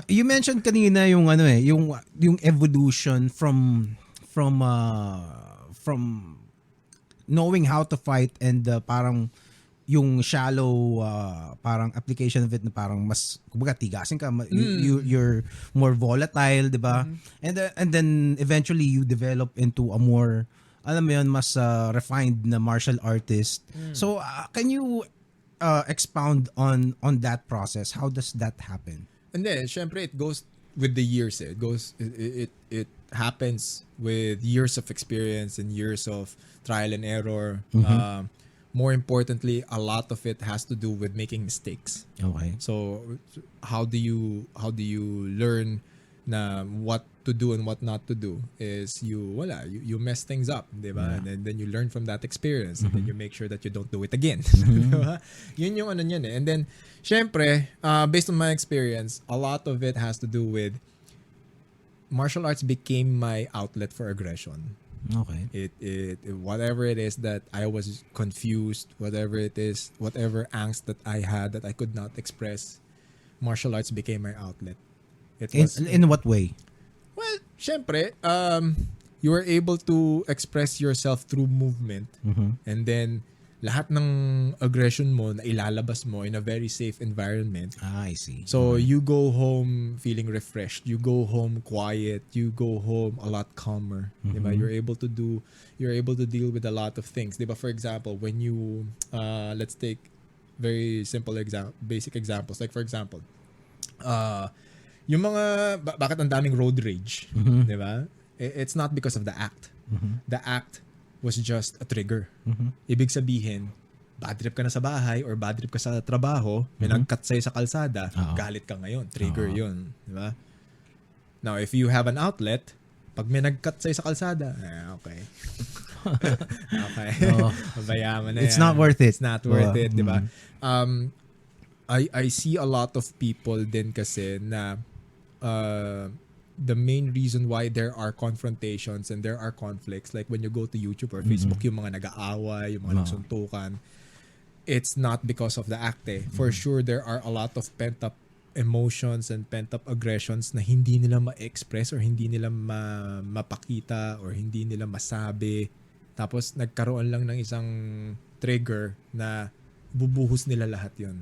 You mentioned kanina yung yung evolution from knowing how to fight and parang yung shallow parang application of it na parang mas kumbaga tigasin ka you're more volatile, 'di ba? And then eventually you develop into a more alam mo yun mas refined na martial artist. So can you expound on that process? How does that happen? And then, syempre, it goes with the years. It happens with years of experience and years of trial and error. More importantly, a lot of it has to do with making mistakes. Okay. So, how do you learn na what to do and what not to do is you mess things up, di ba? And then you learn from that experience and then you make sure that you don't do it again. Di ba? Yun yung ano niyan eh. And then syempre, based on my experience, a lot of it has to do with martial arts became my outlet for aggression. Okay. It whatever it is that I was confused, whatever it is, whatever angst that I had that I could not express, martial arts became my outlet. It was In what way? well, syempre, you were able to express yourself through movement, and then lahat ng aggression mo na ilalabas mo in a very safe environment. I see. So you go home feeling refreshed. You go home quiet. You go home a lot calmer. Diba? You're able to deal with a lot of things. Diba? For example, when you let's take very simple basic examples. Like for example, yung mga bakit ang daming road rage, diba? It's not because of the act. The act was just a trigger. Ibig sabihin, bad trip ka na sa bahay or bad trip ka sa trabaho, may nag-cut sa'yo sa kalsada, galit ka ngayon. Trigger yun. Diba? Now, if you have an outlet, pag may nag-cut sa'yo sa kalsada, okay. Okay. Mabayama na It's yan. not worth it. It's not worth it, diba? I see a lot of people din kasi na the main reason why there are confrontations and there are conflicts, like when you go to YouTube or Facebook, yung mga nag-aaway, yung mga nagsuntukan, it's not because of the act eh. For sure, there are a lot of pent-up emotions and pent-up aggressions na hindi nila ma-express or hindi nila mapakita or hindi nila masabi. Tapos nagkaroon lang ng isang trigger na bubuhos nila lahat yun.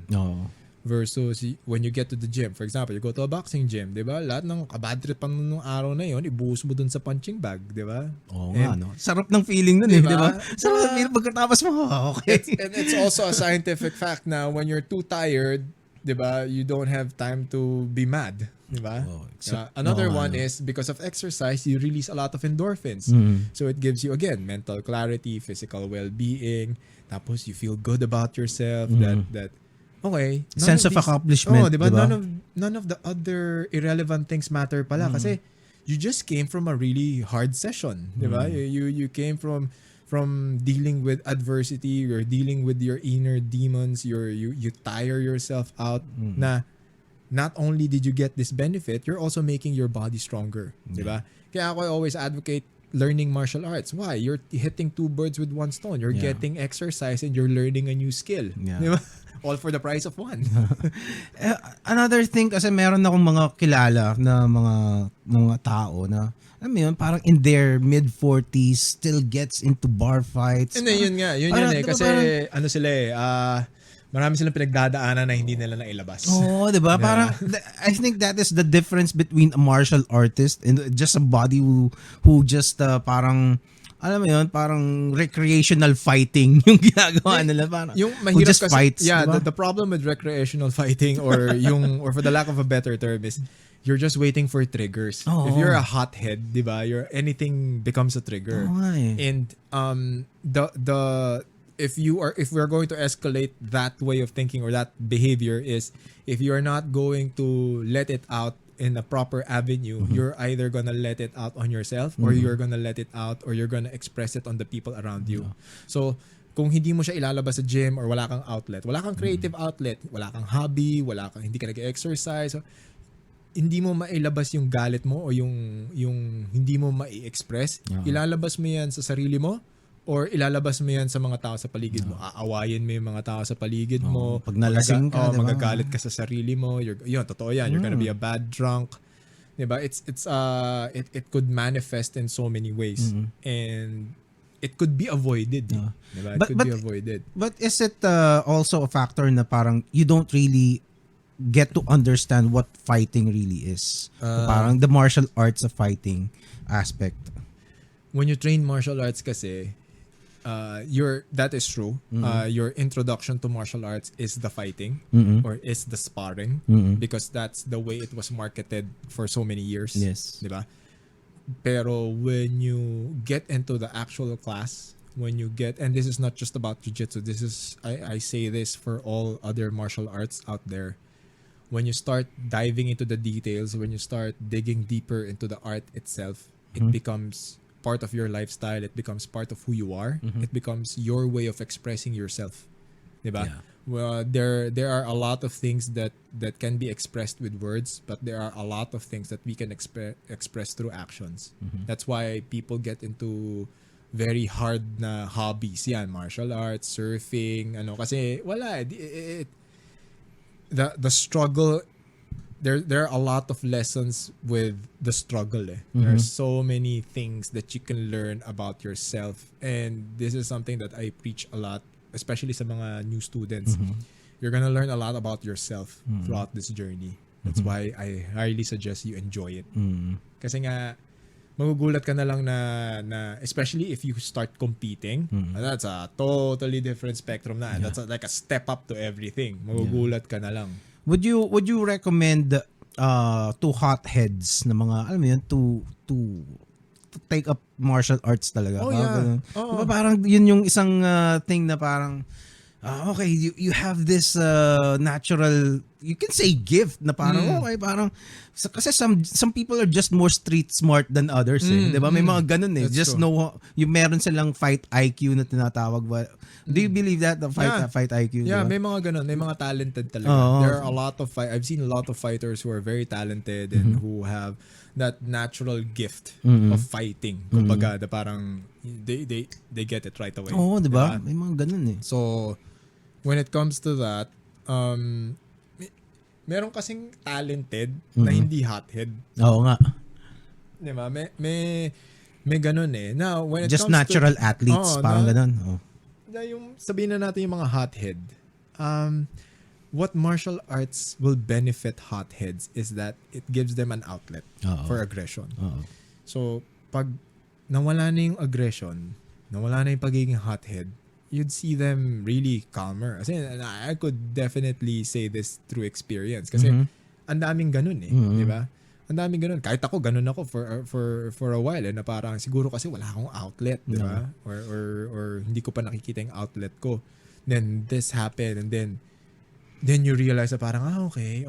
Versus when you get to the gym. For example, you go to a boxing gym, di ba? Lahat ng kabad trip pa nung araw na yon, ibuhos mo dun sa punching bag, di ba? Oo nga, no? Sarap ng feeling nun, di ba? Sarap ng feeling pagkatapos mo, okay. And it's also a scientific fact na when you're too tired, di ba, you don't have time to be mad, di ba? Another one is because of exercise, you release a lot of endorphins. So it gives you, again, mental clarity, physical well-being, tapos you feel good about yourself, that okay. Sense of accomplishment. Diba? None of the other irrelevant things matter pala kasi you just came from a really hard session. Diba? You came from dealing with adversity, you're dealing with your inner demons, you tire yourself out na not only did you get this benefit, you're also making your body stronger. Diba? Kaya ako always advocate learning martial arts. Why? You're hitting two birds with one stone. You're getting exercise and you're learning a new skill. Diba? All for the price of one. Another thing, kasi meron akong mga kilala na mga tao na, alam mo yun, parang in their mid-40s, still gets into bar fights. And then, yun eh. Kasi, ano sila eh, marami silang pinagdadaanan na hindi nila nailabas. Oo, di ba? Parang, I think that is the difference between a martial artist and just a body who just parang, alam mo yun, parang recreational fighting yung ginagawa nila. Parang, yung mahirap just kasi, fights. diba? Diba? The problem with recreational fighting or for the lack of a better term is you're just waiting for triggers. Oh, if you're a hothead, diba, anything becomes a trigger. Oh, and if we're going to escalate that way of thinking or that behavior is if you're not going to let it out in a proper avenue, you're either gonna let it out on yourself or you're gonna let it out or you're gonna express it on the people around you. So, kung hindi mo siya ilalabas sa gym or wala kang outlet, wala kang creative outlet, wala kang hobby, hindi ka nag-exercise, so, hindi mo mailabas yung galit mo o yung hindi mo mai-express, ilalabas mo yan sa sarili mo or ilalabas mo yan sa mga tao sa paligid mo. Aawayin mo yung mga tao sa paligid mo. Pag nalasing ka, diba? Magagalit ka sa sarili mo. Yun, totoo yan. You're gonna be a bad drunk. Diba? It could manifest in so many ways. And it could be avoided. Diba? It could be avoided. But is it also a factor na parang you don't really get to understand what fighting really is? Parang the martial arts of fighting aspect. When you train martial arts kasi, that is true. Your introduction to martial arts is the fighting or is the sparring because that's the way it was marketed for so many years. Yes. Diba? Pero when you get into the actual class, and this is not just about jiu-jitsu, I say this for all other martial arts out there. When you start diving into the details, when you start digging deeper into the art itself, it becomes part of your lifestyle. It becomes part of who you are. It becomes your way of expressing yourself. Diba? Yeah. Well, there are a lot of things that can be expressed with words, but there are a lot of things that we can express through actions. That's why people get into very hard na hobbies. Yan, martial arts, surfing, kasi wala. The struggle, there are a lot of lessons with the struggle. There are so many things that you can learn about yourself, and this is something that I preach a lot, especially sa mga new students. You're gonna learn a lot about yourself throughout this journey. That's why I highly suggest you enjoy it. Kasi nga magugulat ka na lang na especially if you start competing, that's a totally different spectrum na. That's like a step up to everything. Magugulat ka na lang. Would you recommend to hotheads na mga alam mo yun to take up martial arts talaga? Oh yeah. Diba parang yun yung isang thing na parang okay, you have this natural, you can say gift na parang okay, parang kasi some people are just more street smart than others eh. 'Di ba? May mga ganun eh. That's Just true. know yung meron silang fight IQ na tinatawag ba? Do you believe that the fight IQ? Yeah, diba? may mga ganun, may mga talented talaga. There are a lot of I've seen a lot of fighters who are very talented and who have that natural gift of fighting. Kumbaga, na parang they get it right away. Oo, 'di ba? May mga ganun eh. So when it comes to that, meron kasing talented na hindi hothead. Oo nga. Di ba? May ganun eh. Now, when it Just comes natural to, athletes, parang ganun. Yung sabihin na natin yung mga hothead, what martial arts will benefit hotheads is that it gives them an outlet for aggression. So, pag nawala na yung aggression, nawala na yung pagiging hothead, you'd see them really calmer. Kasi I could definitely say this through experience. Kasi ang daming ganun eh. Di ba? Ang daming ganun. Kahit ako, ganun ako for a while. Na parang siguro kasi wala akong outlet. Di ba? Or hindi ko pa nakikita yung outlet ko. Then this happened. And then you realize na parang, okay.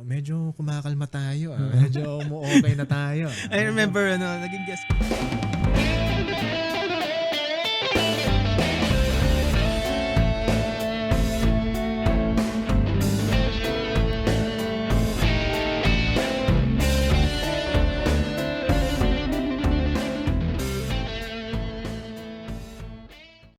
Medyo kumakalma tayo. Medyo okay na tayo. I remember, naging guest ko.